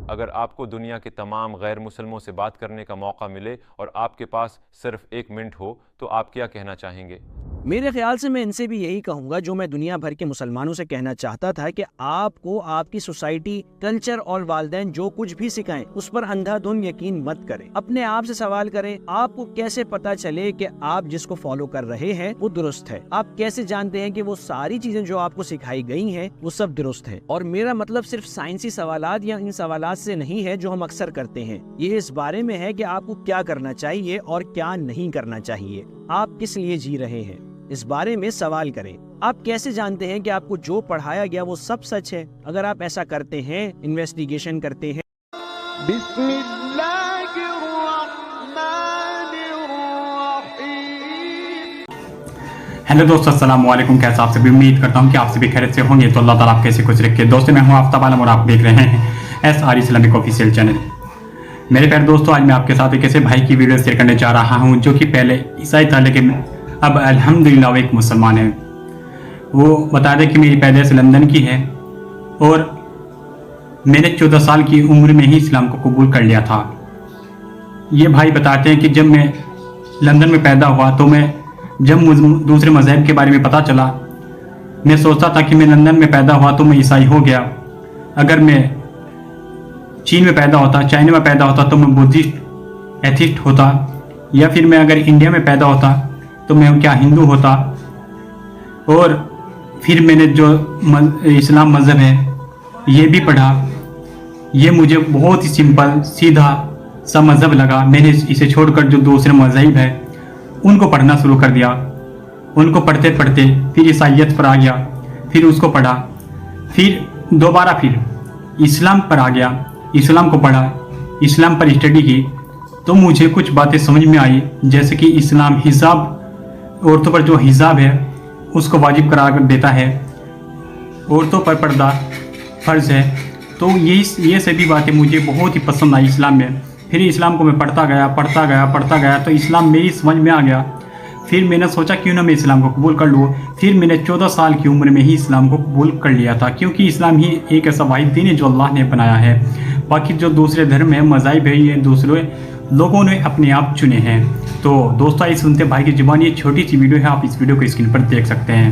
اگر آپ کو دنیا کے تمام غیر مسلموں سے بات کرنے کا موقع ملے اور آپ کے پاس صرف 1 منٹ ہو تو آپ کیا کہنا چاہیں گے؟ میرے خیال سے میں ان سے بھی یہی کہوں گا جو میں دنیا بھر کے مسلمانوں سے کہنا چاہتا تھا کہ آپ کو آپ کی سوسائٹی، کلچر اور والدین جو کچھ بھی سکھائیں اس پر اندھا دھند یقین مت کریں۔ اپنے آپ سے سوال کریں، آپ کو کیسے پتا چلے کہ آپ جس کو فالو کر رہے ہیں وہ درست ہے؟ آپ کیسے جانتے ہیں کہ وہ ساری چیزیں جو آپ کو سکھائی گئی ہیں وہ سب درست ہیں؟ اور میرا مطلب صرف سائنسی سوالات یا ان سوالات سے نہیں ہے جو ہم اکثر کرتے ہیں، یہ اس بارے میں ہے کہ آپ کو کیا کرنا چاہیے اور کیا نہیں کرنا چاہیے، آپ کس لیے جی رہے ہیں، اس بارے میں سوال کریں۔ آپ کیسے جانتے ہیں کہ آپ کو جو پڑھایا گیا وہ سب سچ ہے؟ اگر آپ ایسا کرتے ہیں، انویسٹیگیشن کرتے ہیں۔ بسم اللہ الرحمن الرحیم۔ ہیلو دوستو، السلام علیکم۔ کیسا آپ سے بھی امید کرتا ہوں کہ آپ سے بھی خیریت سے ہوں گے، تو اللہ تعالیٰ آپ کیسے خوش رکھے۔ دوستو میں ہوں آفتاب عالم اور آپ دیکھ رہے ہیں SR اسلامک آفیشیل چینل۔ میرے پیارے دوستو، آج میں آپ کے ساتھ ایک ایسے بھائی کی ویڈیو شیئر کرنے جا رہا ہوں جو کہ پہلے عیسائی تھا لیکن اب الحمدللہ وہ ایک مسلمان ہے۔ وہ بتا دیں کہ میری پیدائش لندن کی ہے اور میں نے 14 سال کی عمر میں ہی اسلام کو قبول کر لیا تھا۔ یہ بھائی بتاتے ہیں کہ جب میں لندن میں پیدا ہوا تو میں جب دوسرے مذہب کے بارے میں پتہ چلا، میں سوچتا تھا کہ میں لندن میں پیدا ہوا تو میں عیسائی ہو گیا، اگر میں چین میں پیدا ہوتا، چائنا میں پیدا ہوتا تو میں بدھسٹ ایتھسٹ ہوتا، یا پھر میں اگر انڈیا میں پیدا ہوتا تو میں کیا ہندو ہوتا۔ اور پھر میں نے جو اسلام مذہب ہے یہ بھی پڑھا، یہ مجھے بہت ہی سمپل سیدھا سا مذہب لگا۔ میں نے اسے چھوڑ کر جو دوسرے مذاہب ہے ان کو پڑھنا شروع کر دیا، ان کو پڑھتے پڑھتے پھر عیسائیت پر آ گیا، پھر اس کو پڑھا، پھر دوبارہ پھر اسلام پر آ گیا، اسلام کو پڑھا، اسلام پر اسٹڈی کی تو مجھے کچھ باتیں سمجھ میں آئی، جیسے کہ اسلام حجاب، عورتوں پر جو حجاب ہے اس کو واجب قرار دیتا ہے، عورتوں پر پردہ فرض ہے۔ تو یہ سبھی باتیں مجھے بہت ہی پسند آئی اسلام میں۔ پھر اسلام کو میں پڑھتا گیا تو اسلام میری سمجھ میں آ گیا۔ پھر میں نے سوچا کیوں نہ میں اسلام کو قبول کر لوں۔ پھر میں نے 14 سال کی عمر میں ہی اسلام کو قبول کر لیا تھا، کیونکہ اسلام ہی ایک ایسا واحد دین ہے جو اللہ نے بنایا ہے۔ باقی جو دوسرے دھرم ہیں، مذاہب ہیں، یہ دوسرے لوگوں نے اپنے آپ چنے ہیں۔ تو دوستو آئیے سنتے بھائی کی زبان، یہ چھوٹی سی ویڈیو ہے، آپ اس ویڈیو کو اسکرین پر دیکھ سکتے ہیں۔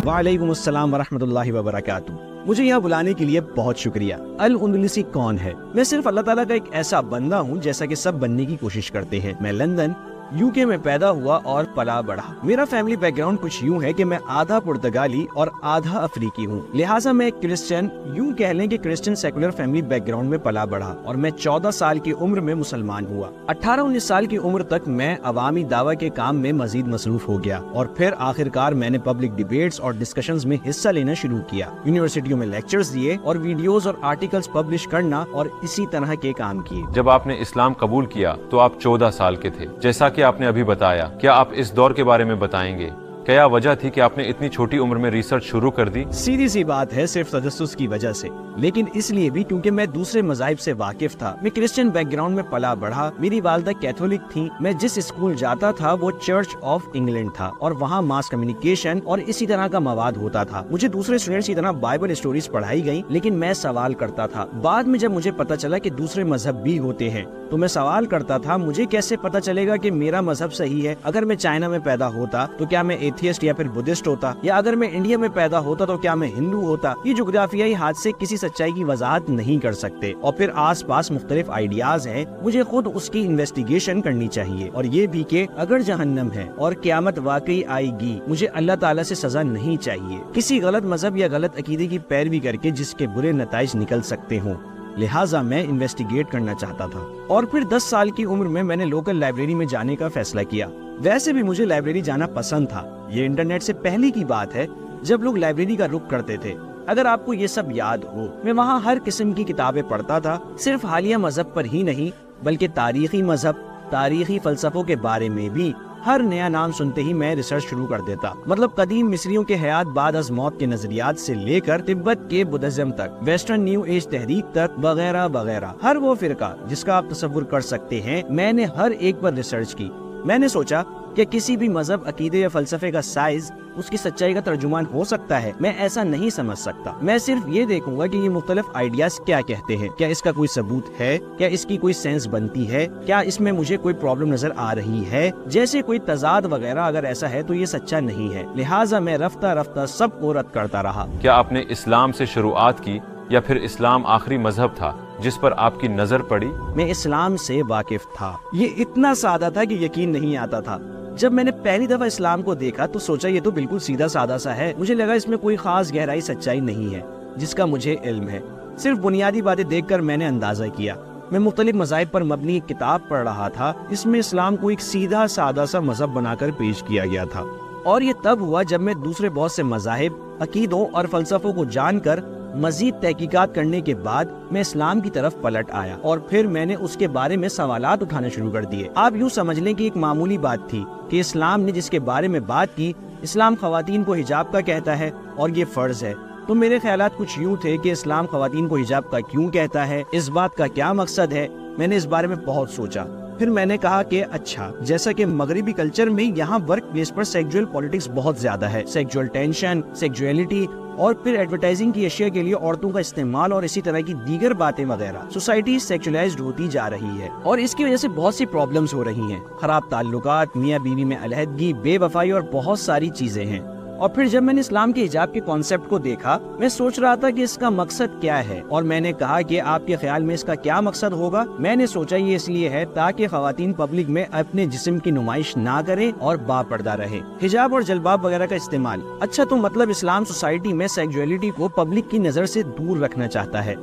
وعلیکم السلام ورحمۃ اللہ وبرکاتہ۔ مجھے یہاں بلانے کے لیے بہت شکریہ۔ الاندلسی کون ہے؟ میں صرف اللہ تعالیٰ کا ایک ایسا بندہ ہوں جیسا کہ سب بننے کی کوشش کرتے ہیں۔ میں لندن UK میں پیدا ہوا اور پلا بڑھا۔ میرا فیملی بیک گراؤنڈ کچھ یوں ہے کہ میں آدھا پرتگالی اور آدھا افریقی ہوں، لہٰذا میں ایک کرسچن، یوں کہہ لیں کہ Christian secular family back ground میں پلا بڑھا، اور میں 14 سال کی عمر میں مسلمان ہوا۔ 18-19 سال کی عمر تک میں عوامی دعوی کے کام میں مزید مصروف ہو گیا، اور پھر آخرکار میں نے پبلک ڈیبیٹس اور ڈسکشنز میں حصہ لینا شروع کیا، یونیورسٹیوں میں لیکچرز دیے اور ویڈیوز اور آرٹیکلز پبلش کرنا اور اسی طرح کے کام کیے۔ جب آپ نے اسلام قبول کیا تو آپ 14 سال کے تھے، جیسا کہ آپ نے ابھی بتایا۔ کیا آپ اس دور کے بارے میں بتائیں گے؟ کیا وجہ تھی کہ آپ نے اتنی چھوٹی عمر میں ریسرچ شروع کر دی؟ سیدھی سی بات ہے، صرف تجسس کی وجہ سے، لیکن اس لیے بھی کیونکہ میں دوسرے مذاہب سے واقف تھا۔ میں کرسچن بیک گراؤنڈ میں پلا بڑھا، میری والدہ کیتھولک تھی، میں جس اسکول جاتا تھا وہ چرچ آف انگلینڈ تھا، اور وہاں ماس کمیونیکیشن اور اسی طرح کا مواد ہوتا تھا۔ مجھے دوسرے اسٹوڈنٹس کی طرح بائبل اسٹوریز پڑھائی گئی، لیکن میں سوال کرتا تھا۔ بعد میں جب مجھے پتا چلا کہ دوسرے مذہب بھی ہوتے ہیں تو میں سوال کرتا تھا، مجھے کیسے پتا چلے گا کہ میرا مذہب صحیح ہے؟ اگر میں چائنا میں پیدا ہوتا تو کیا میں ایتھیسٹ یا پھر بدھسٹ ہوتا، یا اگر میں انڈیا میں پیدا ہوتا تو کیا میں ہندو ہوتا؟ یہ جغرافیائی حادثے کسی سچائی کی وضاحت نہیں کر سکتے، اور پھر آس پاس مختلف آئیڈیاز ہیں، مجھے خود اس کی انویسٹیگیشن کرنی چاہیے، اور یہ بھی کہ اگر جہنم ہے اور قیامت واقعی آئے گی، مجھے اللہ تعالیٰ سے سزا نہیں چاہیے کسی غلط مذہب یا غلط عقیدے کی پیروی کر کے جس کے برے نتائج نکل سکتے ہوں، لہٰذا میں انویسٹیگیٹ کرنا چاہتا تھا۔ اور پھر 10 سال کی عمر میں نے لوکل لائبریری میں جانے کا فیصلہ کیا۔ ویسے بھی مجھے لائبریری جانا پسند تھا، یہ انٹرنیٹ سے پہلے کی بات ہے جب لوگ لائبریری کا رخ کرتے تھے۔ اگر آپ کو یہ سب یاد ہو، میں وہاں ہر قسم کی کتابیں پڑھتا تھا، صرف حالیہ مذہب پر ہی نہیں بلکہ تاریخی مذہب، تاریخی فلسفوں کے بارے میں بھی۔ ہر نیا نام سنتے ہی میں ریسرچ شروع کر دیتا، مطلب قدیم مصریوں کے حیات بعد از موت کے نظریات سے لے کر تبت کے بدھزم تک، ویسٹرن نیو ایج تحریک تک، وغیرہ وغیرہ۔ ہر وہ فرقہ جس کا آپ تصور کر سکتے ہیں میں نے ہر ایک پر ریسرچ کی۔ میں نے سوچا کہ کسی بھی مذہب، عقیدے یا فلسفے کا سائز اس کی سچائی کا ترجمان ہو سکتا ہے؟ میں ایسا نہیں سمجھ سکتا۔ میں صرف یہ دیکھوں گا کہ یہ مختلف آئیڈیاز کیا کہتے ہیں، کیا اس کا کوئی ثبوت ہے، کیا اس کی کوئی سینس بنتی ہے، کیا اس میں مجھے کوئی پرابلم نظر آ رہی ہے، جیسے کوئی تضاد وغیرہ۔ اگر ایسا ہے تو یہ سچا نہیں ہے، لہٰذا میں رفتہ رفتہ سب کو رد کرتا رہا۔ کیا آپ نے اسلام سے شروعات کی یا پھر اسلام آخری مذہب تھا جس پر آپ کی نظر پڑی؟ میں اسلام سے واقف تھا، یہ اتنا سادہ تھا کہ یقین نہیں آتا تھا۔ جب میں نے پہلی دفعہ اسلام کو دیکھا تو سوچا یہ تو بالکل سیدھا سادہ سا ہے، مجھے لگا اس میں کوئی خاص گہرائی سچائی نہیں ہے جس کا مجھے علم ہے۔ صرف بنیادی باتیں دیکھ کر میں نے اندازہ کیا۔ میں مختلف مذاہب پر مبنی ایک کتاب پڑھ رہا تھا، اس میں اسلام کو ایک سیدھا سادہ سا مذہب بنا کر پیش کیا گیا تھا، اور یہ تب ہوا جب میں دوسرے بہت سے مذاہب، عقیدوں اور فلسفوں کو جان کر مزید تحقیقات کرنے کے بعد میں اسلام کی طرف پلٹ آیا، اور پھر میں نے اس کے بارے میں سوالات اٹھانا شروع کر دیے۔ آپ یوں سمجھ لیں کہ ایک معمولی بات تھی کہ اسلام نے جس کے بارے میں بات کی، اسلام خواتین کو حجاب کا کہتا ہے اور یہ فرض ہے، تو میرے خیالات کچھ یوں تھے کہ اسلام خواتین کو حجاب کا کیوں کہتا ہے، اس بات کا کیا مقصد ہے۔ میں نے اس بارے میں بہت سوچا، پھر میں نے کہا کہ اچھا، جیسا کہ مغربی کلچر میں یہاں ورک پلیس پر سیکجول پولیٹکس بہت زیادہ ہے، سیکجول ٹینشن، سیکجولیٹی، اور پھر ایڈورٹائزنگ کی اشیاء کے لیے عورتوں کا استعمال اور اسی طرح کی دیگر باتیں وغیرہ، سوسائٹی سیکچولائزڈ ہوتی جا رہی ہے اور اس کی وجہ سے بہت سی پرابلمز ہو رہی ہیں، خراب تعلقات، میاں بیوی میں علیحدگی، بے وفائی اور بہت ساری چیزیں ہیں۔ اور پھر جب میں نے اسلام کے حجاب کے کانسیپٹ کو دیکھا، میں سوچ رہا تھا کہ اس کا مقصد کیا ہے، اور میں نے کہا کہ آپ کے خیال میں اس کا کیا مقصد ہوگا؟ میں نے سوچا یہ اس لیے ہے تاکہ خواتین پبلک میں اپنے جسم کی نمائش نہ کریں اور با پردہ رہیں، حجاب اور جلباب وغیرہ کا استعمال۔ اچھا، تو مطلب اسلام سوسائٹی میں سیکجولیٹی کو پبلک کی نظر سے دور رکھنا چاہتا ہے،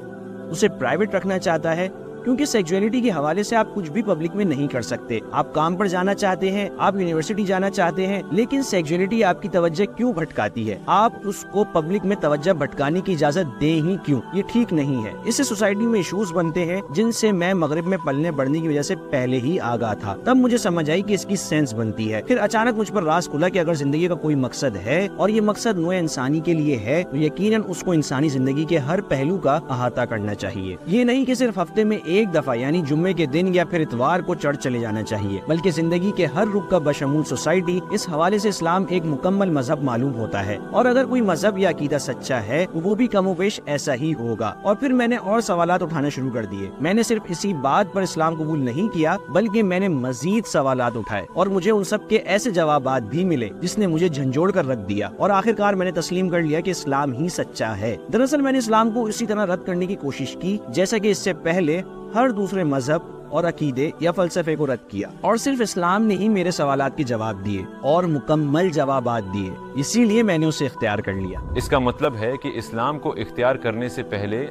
اسے پرائیویٹ رکھنا چاہتا ہے، کیونکہ سیکجولیٹی کے حوالے سے آپ کچھ بھی پبلک میں نہیں کر سکتے۔ آپ کام پر جانا چاہتے ہیں، آپ یونیورسٹی جانا چاہتے ہیں، لیکن سیکجولیٹی آپ کی توجہ کیوں بھٹکاتی ہے؟ آپ اس کو پبلک میں توجہ بھٹکانے کی اجازت دیں ہی کیوں؟ یہ ٹھیک نہیں ہے۔ اس سے سوسائٹی میں ایشوز بنتے ہیں جن سے میں مغرب میں پلنے بڑھنے کی وجہ سے پہلے ہی آگاہ تھا۔ تب مجھے سمجھ آئی کہ اس کی سینس بنتی ہے۔ پھر اچانک مجھ پر راز کھلا کہ اگر زندگی کا کوئی مقصد ہے اور یہ مقصد نوع انسانی کے لیے ہے تو یقیناً اس کو انسانی زندگی کے ہر پہلو کا احاطہ کرنا چاہیے۔ یہ نہیں کہ صرف ہفتے میں ایک دفعہ یعنی جمعے کے دن یا پھر اتوار کو چرچ چلے جانا چاہیے، بلکہ زندگی کے ہر رخ کا بشمول سوسائٹی۔ اس حوالے سے اسلام ایک مکمل مذہب معلوم ہوتا ہے، اور اگر کوئی مذہب یا عقیدہ سچا ہے وہ بھی کم و بیش ایسا ہی ہوگا۔ اور پھر میں نے اور سوالات اٹھانا شروع کر دیے۔ میں نے صرف اسی بات پر اسلام قبول نہیں کیا بلکہ میں نے مزید سوالات اٹھائے، اور مجھے ان سب کے ایسے جوابات بھی ملے جس نے مجھے جھنجھوڑ کر رکھ دیا، اور آخرکار میں نے تسلیم کر لیا کہ اسلام ہی سچا ہے۔ دراصل میں نے اسلام کو اسی طرح رد کرنے کی کوشش کی جیسا کہ اس سے پہلے ہر دوسرے مذہب اور عقیدے یا فلسفے کو رد کیا، اور صرف اسلام نے ہی میرے سوالات کے جواب دیے اور مکمل جوابات دیے، اسی لیے میں نے اسے اختیار کر لیا۔ اس کا مطلب ہے کہ اسلام کو اختیار کرنے سے پہلے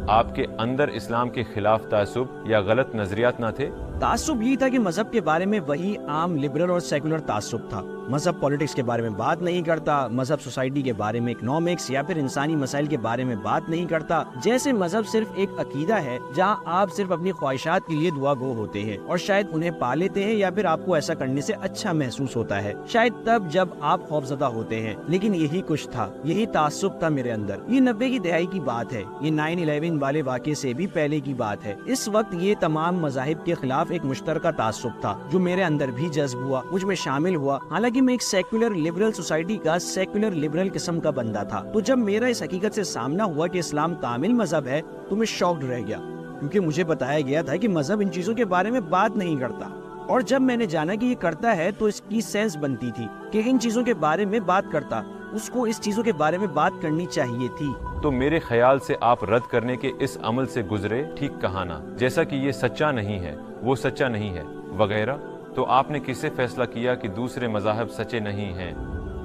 آپ کے اندر اسلام کے خلاف تعصب یا غلط نظریات نہ تھے؟ تعصب یہ تھا کہ مذہب کے بارے میں وہی عام لبرل اور سیکولر تعصب تھا۔ مذہب پولیٹکس کے بارے میں بات نہیں کرتا، مذہب سوسائٹی کے بارے میں اکنامکس یا پھر انسانی مسائل کے بارے میں بات نہیں کرتا۔ جیسے مذہب صرف ایک عقیدہ ہے جہاں آپ صرف اپنی خواہشات کے لیے دعا گو ہوتے ہیں اور شاید انہیں پا لیتے ہیں یا پھر آپ کو ایسا کرنے سے اچھا محسوس ہوتا ہے، شاید تب جب آپ خوفزدہ ہوتے ہیں۔ لیکن یہی کچھ تھا، یہی تعصب تھا میرے اندر۔ یہ 90 کی دہائی کی بات ہے، یہ 9/11 والے واقعے سے بھی پہلے کی بات ہے۔ اس وقت یہ تمام مذاہب کے خلاف ایک مشترکہ تعصب تھا جو میرے اندر بھی جذب ہوا، مجھ میں شامل ہوا۔ حالانکہ میں ایک سیکولر لبرل سوسائٹی کا سیکولر لبرل قسم کا بندہ تھا، تو جب میرا اس حقیقت سے سامنا ہوا کہ اسلام کامل مذہب ہے تو میں شاکڈ رہ گیا، کیونکہ مجھے بتایا گیا تھا کہ مذہب ان چیزوں کے بارے میں بات نہیں کرتا، اور جب میں نے جانا کہ یہ کرتا ہے تو اس کی سینس بنتی تھی کہ ان چیزوں کے بارے میں بات کرتا، اس کو اس چیزوں کے بارے میں بات کرنی چاہیے تھی۔ تو میرے خیال سے آپ رد کرنے کے اس عمل سے گزرے ٹھیک کہانا، جیسا کہ یہ سچا نہیں ہے، وہ سچا نہیں ہے وغیرہ۔ تو آپ نے کس سے فیصلہ کیا کہ دوسرے مذاہب سچے نہیں ہیں؟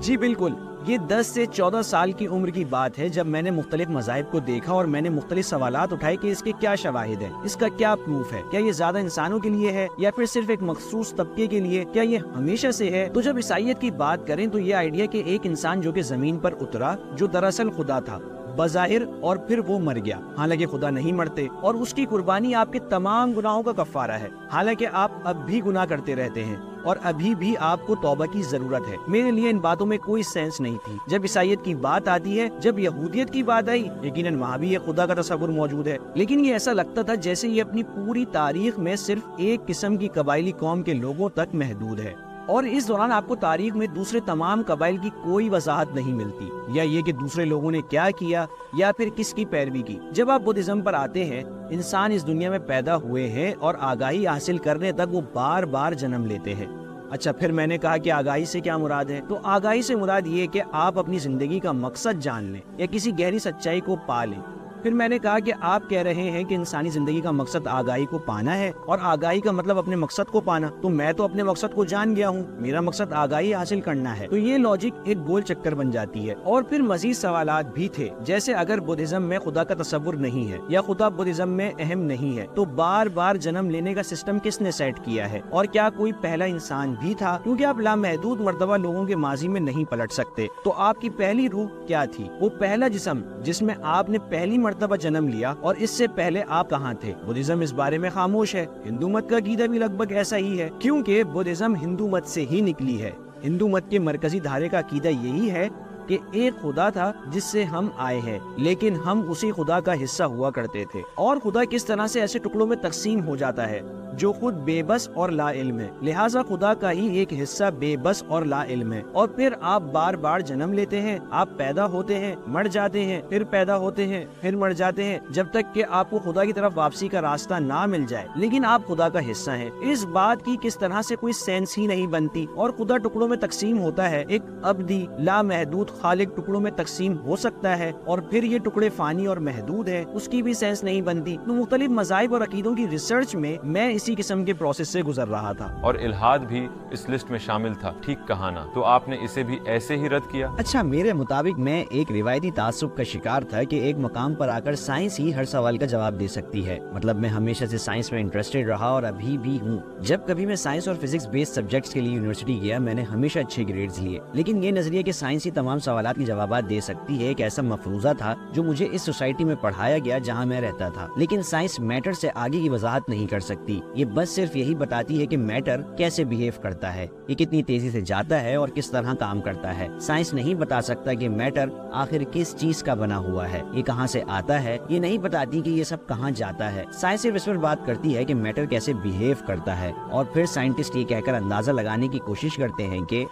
جی بالکل، یہ 10 سے 14 سال کی عمر کی بات ہے جب میں نے مختلف مذاہب کو دیکھا اور میں نے مختلف سوالات اٹھائے کہ اس کے کیا شواہد ہیں، اس کا کیا پروف ہے، کیا یہ زیادہ انسانوں کے لیے ہے یا پھر صرف ایک مخصوص طبقے کے لیے، کیا یہ ہمیشہ سے ہے۔ تو جب عیسائیت کی بات کریں تو یہ آئیڈیا کہ ایک انسان جو کہ زمین پر اترا جو دراصل خدا تھا بظاہر، اور پھر وہ مر گیا، حالانکہ خدا نہیں مرتے، اور اس کی قربانی آپ کے تمام گناہوں کا کفارہ ہے، حالانکہ آپ اب بھی گناہ کرتے رہتے ہیں، اور ابھی بھی آپ کو توبہ کی ضرورت ہے۔ میرے لیے ان باتوں میں کوئی سینس نہیں تھی۔ جب عیسائیت کی بات آتی ہے، جب یہودیت کی بات آئی، یقیناً وہاں بھی یہ خدا کا تصور موجود ہے، لیکن یہ ایسا لگتا تھا جیسے یہ اپنی پوری تاریخ میں صرف ایک قسم کی قبائلی قوم کے لوگوں تک محدود ہے، اور اس دوران آپ کو تاریخ میں دوسرے تمام قبائل کی کوئی وضاحت نہیں ملتی، یا یہ کہ دوسرے لوگوں نے کیا کیا یا پھر کس کی پیروی کی۔ جب آپ بدھزم پر آتے ہیں، انسان اس دنیا میں پیدا ہوئے ہیں اور آگاہی حاصل کرنے تک وہ بار بار جنم لیتے ہیں۔ اچھا، پھر میں نے کہا کہ آگاہی سے کیا مراد ہے؟ تو آگاہی سے مراد یہ کہ آپ اپنی زندگی کا مقصد جان لیں یا کسی گہری سچائی کو پا لیں۔ پھر میں نے کہا کہ آپ کہہ رہے ہیں کہ انسانی زندگی کا مقصد آگاہی کو پانا ہے، اور آگاہی کا مطلب اپنے مقصد کو پانا، تو میں تو اپنے مقصد کو جان گیا ہوں، میرا مقصد آگاہی حاصل کرنا ہے۔ تو یہ لاجک ایک گول چکر بن جاتی ہے۔ اور پھر مزید سوالات بھی تھے، جیسے اگر بدھزم میں خدا کا تصور نہیں ہے یا خدا بدھزم میں اہم نہیں ہے، تو بار بار جنم لینے کا سسٹم کس نے سیٹ کیا ہے؟ اور کیا کوئی پہلا انسان بھی تھا؟ کیونکہ آپ لامحدود مرتبہ لوگوں کے ماضی میں نہیں پلٹ سکتے، تو آپ کی پہلی روح کیا تھی؟ وہ پہلا جسم جس میں آپ نے پہلی مرتبہ جنم لیا، اور اس سے پہلے آپ کہاں تھے؟ بدھزم اس بارے میں خاموش ہے۔ ہندو مت کا عقیدہ بھی لگ بھگ ایسا ہی ہے، کیونکہ بدھزم ہندو مت سے ہی نکلی ہے۔ ہندو مت کے مرکزی دھارے کا عقیدہ یہی ہے کہ ایک خدا تھا جس سے ہم آئے ہیں، لیکن ہم اسی خدا کا حصہ ہوا کرتے تھے، اور خدا کس طرح سے ایسے ٹکڑوں میں تقسیم ہو جاتا ہے جو خود بے بس اور لا علم ہے، لہٰذا خدا کا ہی ایک حصہ بے بس اور لا علم ہے۔ اور پھر آپ بار بار جنم لیتے ہیں، آپ پیدا ہوتے ہیں، مر جاتے ہیں، پھر پیدا ہوتے ہیں، پھر مر جاتے ہیں، جب تک کہ آپ کو خدا کی طرف واپسی کا راستہ نہ مل جائے، لیکن آپ خدا کا حصہ ہیں۔ اس بات کی کس طرح سے کوئی سینس ہی نہیں بنتی، اور خدا ٹکڑوں میں تقسیم ہوتا ہے، ایک ابدی لامحدود خالق ٹکڑوں میں تقسیم ہو سکتا ہے، اور پھر یہ ٹکڑے فانی اور محدود ہے، اس کی بھی سینس نہیں بنتی۔ تو مختلف مذاہب اور عقیدوں کی ریسرچ میں اسی قسم کے پروسیس سے گزر رہا تھا، اور الحاد بھی اس لسٹ میں شامل تھا، ٹھیک کہا نا؟ تو آپ نے اسے بھی ایسے ہی رد کیا؟ اچھا، میرے مطابق میں ایک روایتی تعصب کا شکار تھا کہ ایک مقام پر آ کر سائنس ہی ہر سوال کا جواب دے سکتی ہے۔ مطلب میں ہمیشہ سے سائنس میں انٹرسٹڈ رہا اور ابھی بھی ہوں۔ جب کبھی میں سائنس اور فزکس بیسڈ سبجیکٹس کے لیے یونیورسٹی گیا، میں نے ہمیشہ اچھے گریڈز لیے، لیکن یہ نظریہ کہ سائنس ہی تمام سوالات کے جوابات دے سکتی ہے ایک ایسا مفروضہ تھا جو مجھے اس سوسائٹی میں پڑھایا گیا جہاں میں رہتا تھا۔ لیکن سائنس میٹر سے آگے کی وضاحت نہیں کر سکتی، یہ بس صرف یہی بتاتی ہے کہ میٹر کیسے بیہیو کرتا ہے، یہ کتنی تیزی سے جاتا ہے اور کس طرح کام کرتا ہے۔ سائنس نہیں بتا سکتا کہ میٹر آخر کس چیز کا بنا ہوا ہے، یہ کہاں سے آتا ہے، یہ نہیں بتاتی کہ یہ سب کہاں جاتا ہے۔ سائنس صرف اس پر بات کرتی ہے کہ میٹر کیسے بیہیو کرتا ہے، اور پھر سائنٹسٹ یہ کہہ کر اندازہ لگانے کی کوشش کرتے ہیں کہ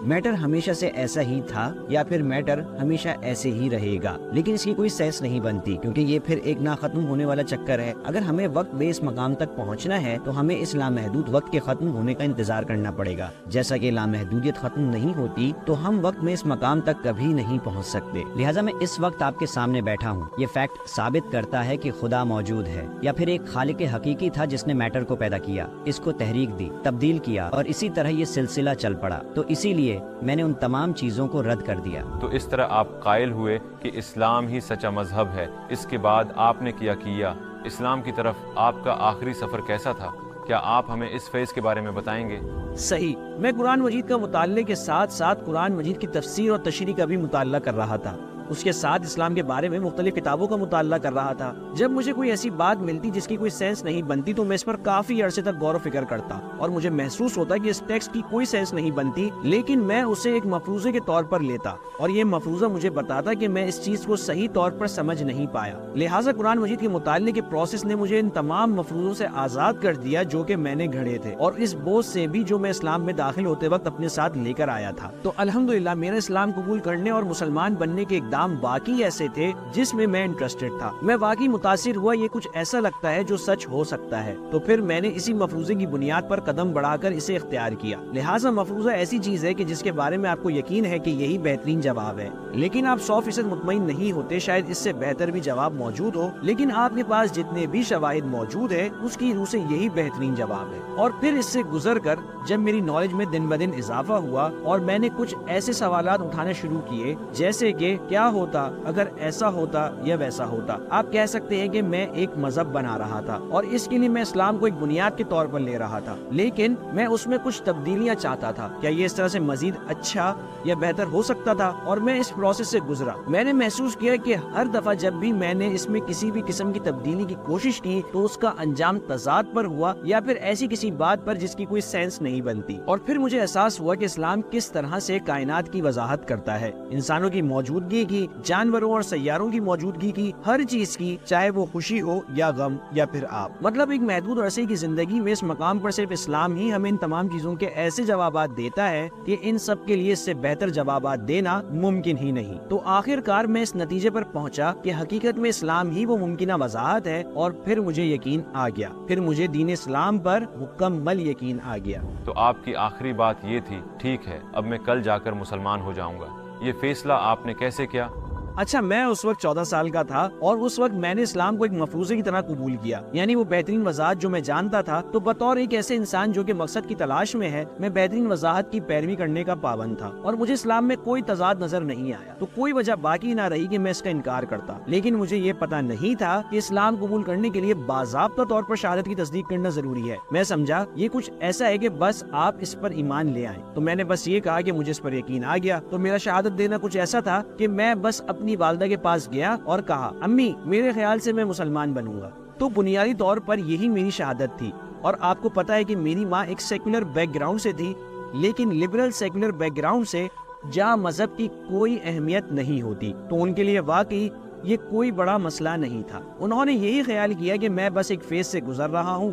میٹر ہمیشہ سے ایسا ہی تھا یا پھر میٹر ہمیشہ ایسے ہی رہے گا، لیکن اس کی کوئی سینس نہیں بنتی، کیونکہ یہ پھر ایک نہ ختم ہونے والا چکر ہے۔ اگر ہمیں وقت میں اس مقام تک پہنچنا ہے تو ہمیں اس لامحدود وقت کے ختم ہونے کا انتظار کرنا پڑے گا۔ جیسا کہ لامحدودیت ختم نہیں ہوتی تو ہم وقت میں اس مقام تک کبھی نہیں پہنچ سکتے۔ لہٰذا میں اس وقت آپ کے سامنے بیٹھا ہوں، یہ فیکٹ ثابت کرتا ہے کہ خدا موجود ہے، یا پھر ایک خالق حقیقی تھا جس نے میٹر کو پیدا کیا، اس کو تحریک دی، تبدیل کیا، اور اسی طرح یہ سلسلہ چل پڑا۔ تو اسی لیے میں نے ان تمام چیزوں کو رد کر دیا۔ تو اس طرح آپ قائل ہوئے کہ اسلام ہی سچا مذہب ہے۔ اس کے بعد آپ نے کیا اسلام کی طرف آپ کا آخری سفر کیسا تھا؟ کیا آپ ہمیں اس فیز کے بارے میں بتائیں گے؟ صحیح، میں قرآن مجید کا مطالعے کے ساتھ ساتھ قرآن مجید کی تفسیر اور تشریح کا بھی مطالعہ کر رہا تھا۔ اس کے ساتھ اسلام کے بارے میں مختلف کتابوں کا مطالعہ کر رہا تھا۔ جب مجھے کوئی ایسی بات ملتی جس کی کوئی سینس نہیں بنتی تو میں اس پر کافی عرصے تک غور و فکر کرتا، اور مجھے محسوس ہوتا کہ اس ٹیکسٹ کی کوئی سینس نہیں بنتی، لیکن میں اسے ایک مفروضے کے طور پر لیتا، اور یہ مفروضہ مجھے بتاتا کہ میں اس چیز کو صحیح طور پر سمجھ نہیں پایا۔ لہٰذا قرآن مجید کے مطالعے کے پروسیس نے مجھے ان تمام مفروضوں سے آزاد کر دیا جو کہ میں نے گھڑے تھے، اور اس بوجھ سے بھی جو میں اسلام میں داخل ہوتے وقت اپنے ساتھ لے کر آیا تھا۔ تو الحمدللہ میرا اسلام قبول کرنے اور مسلمان بننے کے اقدام باقی ایسے تھے جس میں میں انٹرسٹڈ تھا۔ میں واقعی متاثر ہوا، یہ کچھ ایسا لگتا ہے جو سچ ہو سکتا ہے، تو پھر میں نے اسی مفروضے کی بنیاد پر قدم بڑھا کر اسے اختیار کیا۔ لہٰذا مفروضہ ایسی چیز ہے کہ جس کے بارے میں آپ کو یقین ہے کہ یہی بہترین جواب ہے، لیکن آپ 100% مطمئن نہیں ہوتے، شاید اس سے بہتر بھی جواب موجود ہو، لیکن آپ کے پاس جتنے بھی شواہد موجود ہے اس کی روح سے یہی بہترین جواب ہے۔ اور پھر اس سے گزر کر جب میری نالج میں دن بدن اضافہ ہوا اور میں نے کچھ ایسے سوالات اٹھانا شروع کیے جیسے کہ کیا کیا ہوتا اگر ایسا ہوتا یا ویسا ہوتا. آپ کہہ سکتے ہیں کہ میں ایک مذہب بنا رہا تھا اور اس کے لیے میں اسلام کو ایک بنیاد کے طور پر لے رہا تھا, لیکن میں اس میں کچھ تبدیلیاں چاہتا تھا. کیا یہ اس طرح سے مزید اچھا یا بہتر ہو سکتا تھا؟ اور میں اس پروسیس سے گزرا. میں نے محسوس کیا کہ ہر دفعہ جب بھی میں نے اس میں کسی بھی قسم کی تبدیلی کی کوشش کی تو اس کا انجام تضاد پر ہوا یا پھر ایسی کسی بات پر جس کی کوئی سینس نہیں بنتی. اور پھر مجھے احساس ہوا کہ اسلام کس طرح سے کائنات کی وضاحت کرتا ہے, انسانوں کی موجودگی کی, جانوروں اور سیاروں کی موجودگی کی, ہر چیز کی, چاہے وہ خوشی ہو یا غم یا پھر آپ. مطلب ایک محدود عرصے کی زندگی میں اس مقام پر صرف اسلام ہی ہمیں ان تمام چیزوں کے ایسے جوابات دیتا ہے کہ ان سب کے لیے اس سے بہتر جوابات دینا ممکن ہی نہیں. تو آخر کار میں اس نتیجے پر پہنچا کہ حقیقت میں اسلام ہی وہ ممکنہ وضاحت ہے, اور پھر مجھے یقین آ گیا, پھر مجھے دین اسلام پر مکمل یقین آ گیا. تو آپ کی آخری بات یہ تھی, ٹھیک ہے اب میں کل جا کر مسلمان ہو جاؤں گا. یہ فیصلہ آپ نے کیسے کیا؟ اچھا, میں اس وقت 14 سال کا تھا اور اس وقت میں نے اسلام کو ایک مفروضے کی طرح قبول کیا, یعنی وہ بہترین وضاحت جو میں جانتا تھا. تو بطور ایک ایسے انسان جو کہ مقصد کی تلاش میں ہے, میں بہترین وضاحت کی پیروی کرنے کا پابند تھا اور مجھے اسلام میں کوئی تضاد نظر نہیں آیا. تو کوئی وجہ باقی نہ رہی کہ میں اس کا انکار کرتا, لیکن مجھے یہ پتا نہیں تھا کہ اسلام قبول کرنے کے لیے باضابطہ طور پر شہادت کی تصدیق کرنا ضروری ہے. میں سمجھا یہ کچھ ایسا ہے کہ بس آپ اس پر ایمان لے آئیں. تو میں نے بس یہ کہا کہ مجھے اس پر یقین آ گیا. تو میرا شہادت دینا کچھ ایسا تھا کہ میں بس اپنی والدہ کے پاس گیا اور کہا, امی میرے خیال سے میں مسلمان بنوں گا. تو بنیادی طور پر یہی میری شہادت تھی. اور آپ کو پتا ہے کہ میری ماں ایک سیکولر بیک گراؤنڈ سے تھی, لیکن لبرل سیکولر بیک گراؤنڈ سے جہاں مذہب کی کوئی اہمیت نہیں ہوتی, تو ان کے لیے واقعی یہ کوئی بڑا مسئلہ نہیں تھا. انہوں نے یہی خیال کیا کہ میں بس ایک فیز سے گزر رہا ہوں,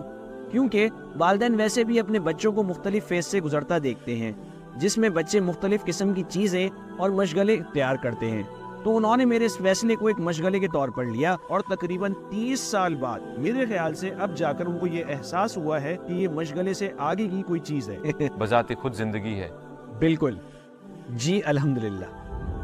کیونکہ والدین ویسے بھی اپنے بچوں کو مختلف فیز سے گزرتا دیکھتے ہیں جس میں بچے مختلف قسم کی چیزیں اور مشغلے اختیار کرتے ہیں. تو انہوں نے میرے اس فیصلے کو ایک مشغلے کے طور پر لیا, اور تقریباً 30 سال بعد میرے خیال سے اب جا کر ان کو یہ احساس ہوا ہے کہ یہ مشغلے سے آگے کی کوئی چیز ہے. بذات خود زندگی ہے. بالکل جی, الحمدللہ.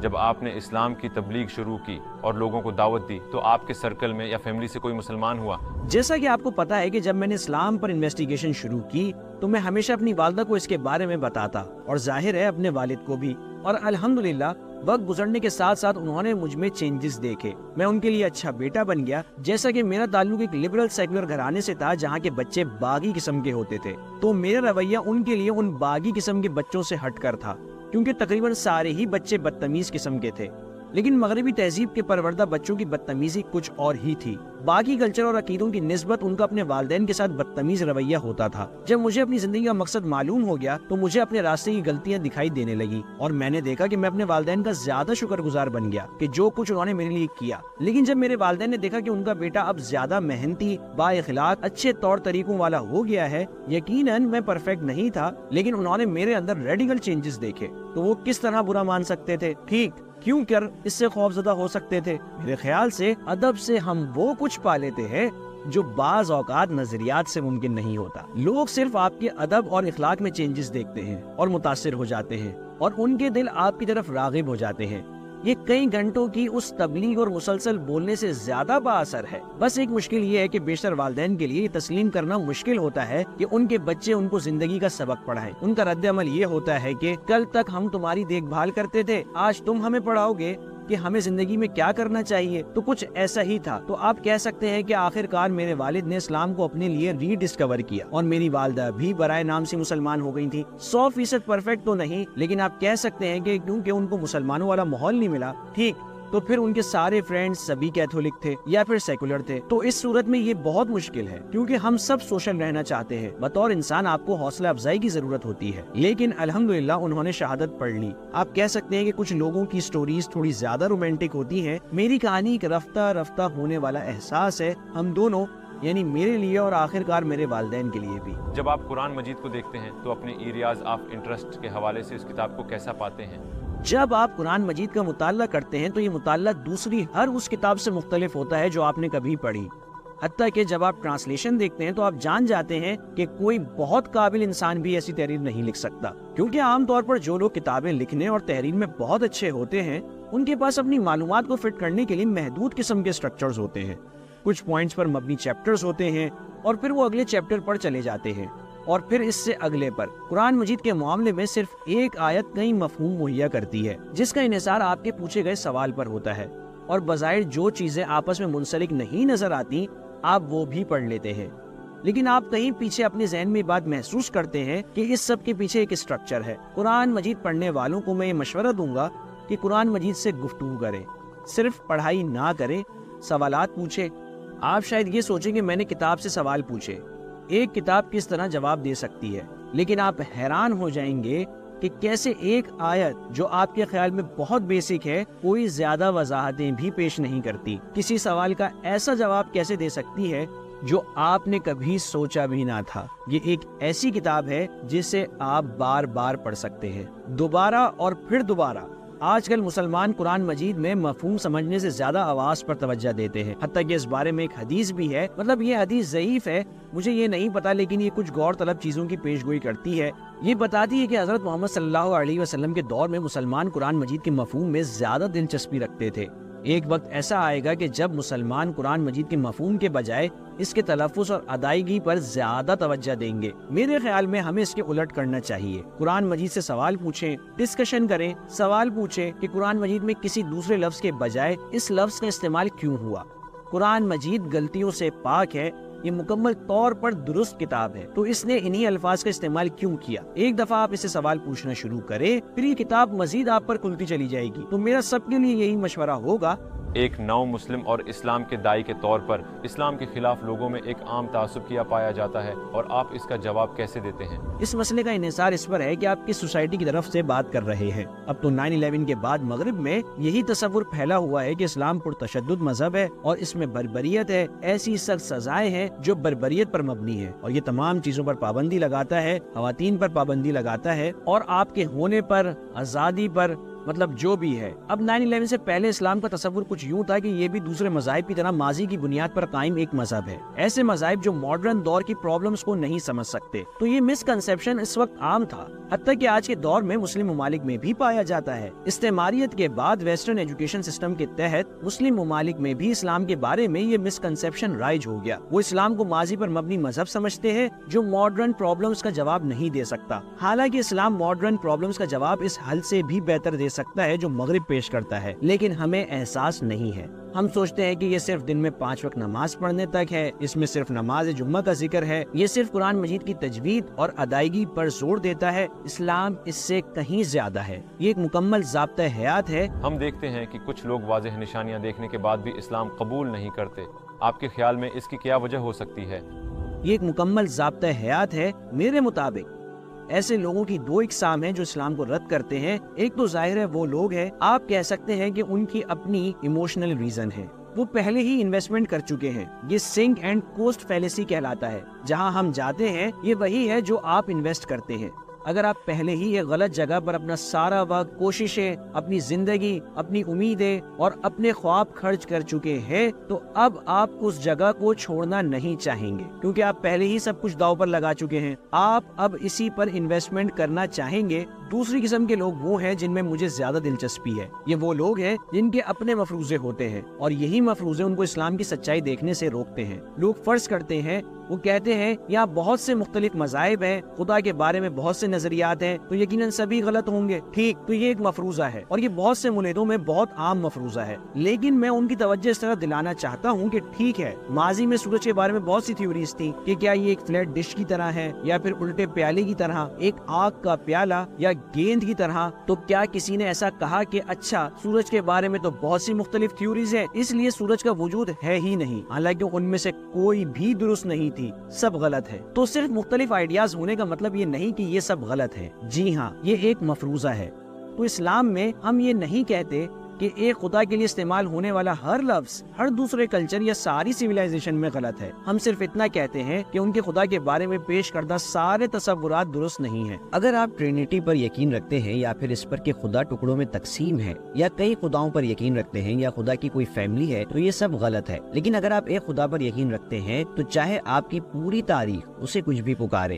جب آپ نے اسلام کی تبلیغ شروع کی اور لوگوں کو دعوت دی تو آپ کے سرکل میں یا فیملی سے کوئی مسلمان ہوا؟ جیسا کہ آپ کو پتا ہے کہ جب میں نے اسلام پر انویسٹیگیشن شروع کی تو میں ہمیشہ اپنی والدہ کو اس کے بارے میں بتاتا, اور ظاہر ہے اپنے والد کو بھی. اور الحمدللہ وقت گزرنے کے ساتھ ساتھ انہوں نے مجھ میں چینجز دیکھے. میں ان کے لیے اچھا بیٹا بن گیا. جیسا کہ میرا تعلق ایک لبرل سیکولر گھرانے سے تھا جہاں کے بچے باغی قسم کے ہوتے تھے, تو میرا رویہ ان کے لیے ان باغی قسم کے بچوں سے ہٹ کر تھا, کیونکہ تقریباً سارے ہی بچے بدتمیز قسم کے تھے. لیکن مغربی تہذیب کے پروردہ بچوں کی بدتمیزی کچھ اور ہی تھی. باقی کلچر اور عقیدوں کی نسبت ان کا اپنے والدین کے ساتھ بدتمیز رویہ ہوتا تھا. جب مجھے اپنی زندگی کا مقصد معلوم ہو گیا تو مجھے اپنے راستے کی غلطیاں دکھائی دینے لگی, اور میں نے دیکھا کہ میں اپنے والدین کا زیادہ شکر گزار بن گیا کہ جو کچھ انہوں نے میرے لیے کیا. لیکن جب میرے والدین نے دیکھا کہ ان کا بیٹا اب زیادہ محنتی, با اخلاق, اچھے طور طریقوں والا ہو گیا ہے, یقیناً میں پرفیکٹ نہیں تھا, لیکن انہوں نے میرے اندر ریڈیکل چینجز دیکھے, تو وہ کس طرح برا مان سکتے تھے؟ ٹھیک کیوں کر اس سے خوفزدہ ہو سکتے تھے؟ میرے خیال سے ادب سے ہم وہ کچھ پا لیتے ہیں جو بعض اوقات نظریات سے ممکن نہیں ہوتا. لوگ صرف آپ کے ادب اور اخلاق میں چینجز دیکھتے ہیں اور متاثر ہو جاتے ہیں, اور ان کے دل آپ کی طرف راغب ہو جاتے ہیں. یہ کئی گھنٹوں کی اس تبلیغ اور مسلسل بولنے سے زیادہ با اثر ہے. بس ایک مشکل یہ ہے کہ بیشتر والدین کے لیے یہ تسلیم کرنا مشکل ہوتا ہے کہ ان کے بچے ان کو زندگی کا سبق پڑھائیں. ان کا رد عمل یہ ہوتا ہے کہ کل تک ہم تمہاری دیکھ بھال کرتے تھے, آج تم ہمیں پڑھاؤ گے کہ ہمیں زندگی میں کیا کرنا چاہیے. تو کچھ ایسا ہی تھا. تو آپ کہہ سکتے ہیں کہ آخر کار میرے والد نے اسلام کو اپنے لیے ری ڈسکور کیا, اور میری والدہ بھی برائے نام سے مسلمان ہو گئی تھی. 100% پرفیکٹ تو نہیں, لیکن آپ کہہ سکتے ہیں کہ کیونکہ ان کو مسلمانوں والا ماحول نہیں ملا, ٹھیک, تو پھر ان کے سارے فرینڈز سبھی کیتھولک تھے یا پھر سیکولر تھے. تو اس صورت میں یہ بہت مشکل ہے, کیونکہ ہم سب سوشل رہنا چاہتے ہیں. بطور انسان آپ کو حوصلہ افزائی کی ضرورت ہوتی ہے, لیکن الحمدللہ انہوں نے شہادت پڑھ لی. آپ کہہ سکتے ہیں کہ کچھ لوگوں کی سٹوریز تھوڑی زیادہ رومانٹک ہوتی ہیں. میری کہانی ایک رفتہ رفتہ ہونے والا احساس ہے, ہم دونوں, یعنی میرے لیے اور آخر کار میرے والدین کے لیے بھی. جب آپ قرآن مجید کو دیکھتے ہیں تو اپنے ایریاز آف انٹرسٹ کے حوالے سے اس کتاب کو کیسا پاتے ہیں؟ جب آپ قرآن مجید کا مطالعہ کرتے ہیں تو یہ مطالعہ دوسری ہر اس کتاب سے مختلف ہوتا ہے جو آپ نے کبھی پڑھی. حتیٰ کہ جب آپ ٹرانسلیشن دیکھتے ہیں تو آپ جان جاتے ہیں کہ کوئی بہت قابل انسان بھی ایسی تحریر نہیں لکھ سکتا, کیونکہ عام طور پر جو لوگ کتابیں لکھنے اور تحریر میں بہت اچھے ہوتے ہیں ان کے پاس اپنی معلومات کو فٹ کرنے کے لیے محدود قسم کے سٹرکچرز ہوتے ہیں. کچھ پوائنٹس پر مبنی چیپٹرز ہوتے ہیں اور پھر وہ اگلے چیپٹر پر چلے جاتے ہیں. اور پھر اس سے اگلے پر۔ قرآن مجید کے معاملے میں صرف ایک آیت کئی مفہوم مہیا کرتی ہے، جس کا انحصار آپ کے پوچھے گئے سوال پر ہوتا ہے، اور بظاہر جو چیزیں آپس میں منسلک نہیں نظر آتی آپ وہ بھی پڑھ لیتے ہیں، لیکن آپ کہیں پیچھے اپنے ذہن میں بات محسوس کرتے ہیں کہ اس سب کے پیچھے ایک اسٹرکچر ہے۔ قرآن مجید پڑھنے والوں کو میں یہ مشورہ دوں گا کہ قرآن مجید سے گفتگو کریں، صرف پڑھائی نہ کریں، سوالات پوچھیں۔ آپ شاید یہ سوچیں کہ میں نے کتاب سے سوال پوچھے، ایک کتاب کس طرح جواب دے سکتی ہے، لیکن آپ حیران ہو جائیں گے کہ کیسے ایک آیت جو آپ کے خیال میں بہت بیسک ہے کوئی زیادہ وضاحتیں بھی پیش نہیں کرتی، کسی سوال کا ایسا جواب کیسے دے سکتی ہے جو آپ نے کبھی سوچا بھی نہ تھا۔ یہ ایک ایسی کتاب ہے جسے آپ بار بار پڑھ سکتے ہیں، دوبارہ اور پھر دوبارہ۔ آج کل مسلمان قرآن مجید میں مفہوم سمجھنے سے زیادہ آواز پر توجہ دیتے ہیں، حتیٰ کہ اس بارے میں ایک حدیث بھی ہے، مطلب یہ حدیث ضعیف ہے، مجھے یہ نہیں پتا، لیکن یہ کچھ غور طلب چیزوں کی پیش گوئی کرتی ہے۔ یہ بتاتی ہے کہ حضرت محمد صلی اللہ علیہ وسلم کے دور میں مسلمان قرآن مجید کے مفہوم میں زیادہ دلچسپی رکھتے تھے۔ ایک وقت ایسا آئے گا کہ جب مسلمان قرآن مجید کے مفہوم کے بجائے اس کے تلفظ اور ادائیگی پر زیادہ توجہ دیں گے۔ میرے خیال میں ہمیں اس کے الٹ کرنا چاہیے، قرآن مجید سے سوال پوچھیں، ڈسکشن کریں، سوال پوچھیں کہ قرآن مجید میں کسی دوسرے لفظ کے بجائے اس لفظ کا استعمال کیوں ہوا۔ قرآن مجید غلطیوں سے پاک ہے، یہ مکمل طور پر درست کتاب ہے، تو اس نے انہی الفاظ کا استعمال کیوں کیا؟ ایک دفعہ آپ اسے سوال پوچھنا شروع کریں، پھر یہ کتاب مزید آپ پر کھلتی چلی جائے گی۔ تو میرا سب کے لیے یہی مشورہ ہوگا۔ ایک نو مسلم اور اسلام کے داعی کے طور پر اسلام کے خلاف لوگوں میں ایک عام تعصب کیا پایا جاتا ہے، اور آپ اس کا جواب کیسے دیتے ہیں؟ اس مسئلے کا انحصار اس پر ہے کہ آپ کس سوسائٹی کی طرف سے بات کر رہے ہیں۔ اب تو 9/11 کے بعد مغرب میں یہی تصور پھیلا ہوا ہے کہ اسلام پرتشدد مذہب ہے اور اس میں بربریت ہے، ایسی سخت سزائیں ہیں جو بربریت پر مبنی ہے، اور یہ تمام چیزوں پر پابندی لگاتا ہے، خواتین پر پابندی لگاتا ہے، اور آپ کے ہونے پر، آزادی پر، مطلب جو بھی ہے۔ اب 9/11 سے پہلے اسلام کا تصور کچھ یوں تھا کہ یہ بھی دوسرے مذاہب کی طرح ماضی کی بنیاد پر قائم ایک مذہب ہے، ایسے مذاہب جو ماڈرن دور کی پرابلمز کو نہیں سمجھ سکتے۔ تو یہ مسکنسیپشن اس وقت عام تھا، حتیٰ کہ آج کے دور میں مسلم ممالک میں بھی پایا جاتا ہے۔ استعماریت کے بعد ویسٹرن ایجوکیشن سسٹم کے تحت مسلم ممالک میں بھی اسلام کے بارے میں یہ مسکنسیپشن رائج ہو گیا۔ وہ اسلام کو ماضی پر مبنی مذہب سمجھتے ہیں جو ماڈرن پرابلمز کا جواب نہیں دے سکتا، حالانکہ اسلام ماڈرن پرابلمز کا جواب اس حل سے بھی بہتر دے سکتا ہے جو مغرب پیش کرتا ہے، لیکن ہمیں احساس نہیں ہے۔ ہم سوچتے ہیں کہ یہ صرف دن میں 5 وقت نماز پڑھنے تک ہے، اس میں صرف نماز جمعہ کا ذکر ہے، یہ صرف قرآن مجید کی تجوید اور ادائیگی پر زور دیتا ہے۔ اسلام اس سے کہیں زیادہ ہے، یہ ایک مکمل ضابطہ حیات ہے۔ ہم دیکھتے ہیں کہ کچھ لوگ واضح نشانیاں دیکھنے کے بعد بھی اسلام قبول نہیں کرتے، آپ کے خیال میں اس کی کیا وجہ ہو سکتی ہے؟ یہ ایک مکمل ضابطہ حیات ہے۔ میرے مطابق ایسے لوگوں کی 2 اقسام ہیں جو اسلام کو رد کرتے ہیں۔ ایک تو ظاہر ہے وہ لوگ ہیں، آپ کہہ سکتے ہیں کہ ان کی اپنی ایموشنل ریزن ہے، وہ پہلے ہی انویسٹمنٹ کر چکے ہیں۔ یہ سنک اینڈ کوسٹ فیلیسی کہلاتا ہے، جہاں ہم جاتے ہیں یہ وہی ہے جو آپ انویسٹ کرتے ہیں۔ اگر آپ پہلے ہی ایک غلط جگہ پر اپنا سارا وقت، کوششیں، اپنی زندگی، اپنی امیدیں اور اپنے خواب خرچ کر چکے ہیں تو اب آپ اس جگہ کو چھوڑنا نہیں چاہیں گے، کیونکہ آپ پہلے ہی سب کچھ داؤ پر لگا چکے ہیں۔ آپ اب اسی پر انویسٹمنٹ کرنا چاہیں گے۔ دوسری قسم کے لوگ وہ ہیں جن میں مجھے زیادہ دلچسپی ہے۔ یہ وہ لوگ ہیں جن کے اپنے مفروضے ہوتے ہیں، اور یہی مفروضے ان کو اسلام کی سچائی دیکھنے سے روکتے ہیں۔ لوگ فرض کرتے ہیں، وہ کہتے ہیں یہاں بہت سے مختلف مذاہب ہیں، خدا کے بارے میں بہت سے نظریات ہیں، تو یقیناً سبھی غلط ہوں گے۔ ٹھیک، تو یہ ایک مفروضہ ہے، اور یہ بہت سے ملحدوں میں بہت عام مفروضہ ہے۔ لیکن میں ان کی توجہ اس طرح دلانا چاہتا ہوں کہ ٹھیک ہے، ماضی میں سورج کے بارے میں بہت سی تھیوریز تھیں کہ کیا یہ ایک فلیٹ ڈش کی طرح ہے، یا پھر الٹے پیالے کی طرح، ایک آگ کا پیالہ، یا گیند کی طرح۔ تو کیا کسی نے ایسا کہا کہ اچھا سورج کے بارے میں تو بہت سی مختلف تھیوریز ہیں، اس لیے سورج کا وجود ہے ہی نہیں؟ حالانکہ ان میں سے کوئی بھی درست نہیں تھی، سب غلط ہے۔ تو صرف مختلف آئیڈیاز ہونے کا مطلب یہ نہیں کہ یہ سب غلط ہے۔ جی ہاں، یہ ایک مفروضہ ہے۔ تو اسلام میں ہم یہ نہیں کہتے کہ ایک خدا کے لیے استعمال ہونے والا ہر لفظ ہر دوسرے کلچر یا ساری سیویلائزیشن میں غلط ہے۔ ہم صرف اتنا کہتے ہیں کہ ان کے خدا کے بارے میں پیش کردہ سارے تصورات درست نہیں ہیں۔ اگر آپ ٹرینٹی پر یقین رکھتے ہیں، یا پھر اس پر کہ خدا ٹکڑوں میں تقسیم ہے، یا کئی خداؤں پر یقین رکھتے ہیں، یا خدا کی کوئی فیملی ہے، تو یہ سب غلط ہے۔ لیکن اگر آپ ایک خدا پر یقین رکھتے ہیں تو چاہے آپ کی پوری تاریخ اسے کچھ بھی پکارے،